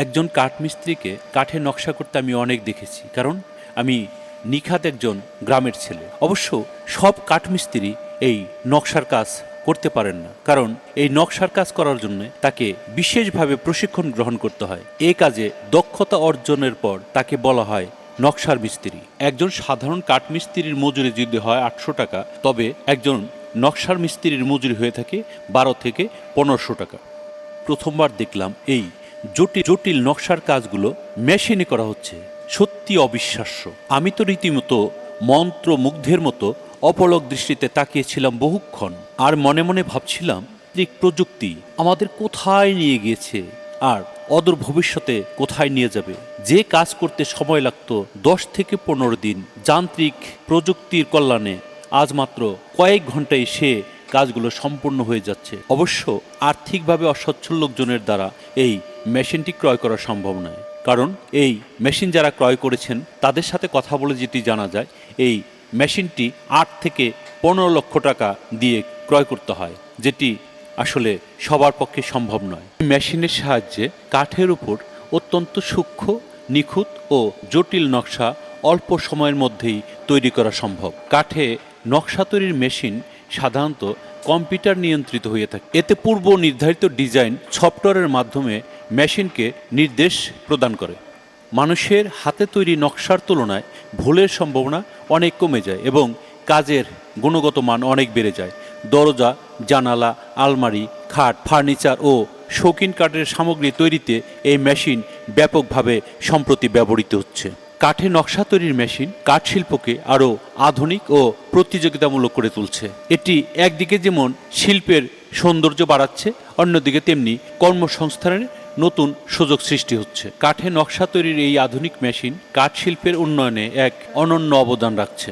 একজন কাঠমিস্ত্রিকে কাঠের নকশা করতে আমি অনেক দেখেছি, কারণ আমি নিখাত একজন গ্রামের ছেলে। অবশ্য সব কাঠমিস্ত্রি এই নকশার কাজ করতে পারেন না, কারণ এই নকশার কাজ করার জন্য তাকে বিশেষভাবে প্রশিক্ষণ গ্রহণ করতে হয়। এই কাজে দক্ষতা অর্জনের পর তাকে বলা হয় নকশার মিস্ত্রি। একজন সাধারণ কাঠমিস্ত্রির মজুরি যদি হয় 800 টাকা, তবে একজন নকশার মিস্ত্রির মজুরি হয়ে থাকে 12 থেকে 1500 টাকা। প্রথমবার দেখলাম এই জটিল জটিল নকশার কাজগুলো মেশিনে করা হচ্ছে, সত্যি অবিশ্বাস্য। আমি তো রীতিমতো মন্ত্রমুগ্ধের মতো অপলক দৃষ্টিতে তাকিয়েছিলাম বহুক্ষণ, আর মনে মনে ভাবছিলাম প্রযুক্তি আমাদের কোথায় নিয়ে গিয়েছে, আর অদূর ভবিষ্যতে কোথায় নিয়ে যাবে। যে কাজ করতে সময় লাগত 10 থেকে 15 দিন, যান্ত্রিক প্রযুক্তির কল্যাণে আজ মাত্র কয়েক ঘন্টায় সে কাজগুলো সম্পূর্ণ হয়ে যাচ্ছে। অবশ্য আর্থিকভাবে অসচ্ছল লোকজনের দ্বারা এই মেশিনটি ক্রয় করা সম্ভব নয়, কারণ এই মেশিন যারা ক্রয় করেছেন তাদের সাথে কথা বলে যেটি জানা যায়, এই মেশিনটি 8 থেকে 15 লক্ষ টাকা দিয়ে ক্রয় করতে হয়, যেটি আসলে সবার পক্ষে সম্ভব নয়। মেশিনের সাহায্যে কাঠের উপর অত্যন্ত সূক্ষ্ম, নিখুঁত ও জটিল নকশা অল্প সময়ের মধ্যেই তৈরি করা সম্ভব। কাঠে নকশা তৈরির মেশিন সাধারণত কম্পিউটার নিয়ন্ত্রিত হয়ে থাকে। এতে পূর্ব নির্ধারিত ডিজাইন সফটওয়্যারের মাধ্যমে মেশিনকে নির্দেশ প্রদান করে। মানুষের হাতে তৈরি নকশার তুলনায় ভুলের সম্ভাবনা অনেক কমে যায় এবং কাজের গুণগত মান অনেক বেড়ে যায়। দরজা, জানালা, আলমারি, খাট, ফার্নিচার ও শৌখিন কাঠের সামগ্রী তৈরিতে এই মেশিন ব্যাপকভাবে সম্প্রতি ব্যবহৃত হচ্ছে। কাঠে নকশা তৈরির মেশিন কাঠ শিল্পকে আরও আধুনিক ও প্রতিযোগিতামূলক করে তুলছে। এটি একদিকে যেমন শিল্পের সৌন্দর্য বাড়াচ্ছে, অন্যদিকে তেমনি কর্মসংস্থানের নতুন সুযোগ সৃষ্টি হচ্ছে। কাঠে নকশা তৈরির এই আধুনিক মেশিন কাঠ শিল্পের উন্নয়নে এক অনন্য অবদান রাখছে।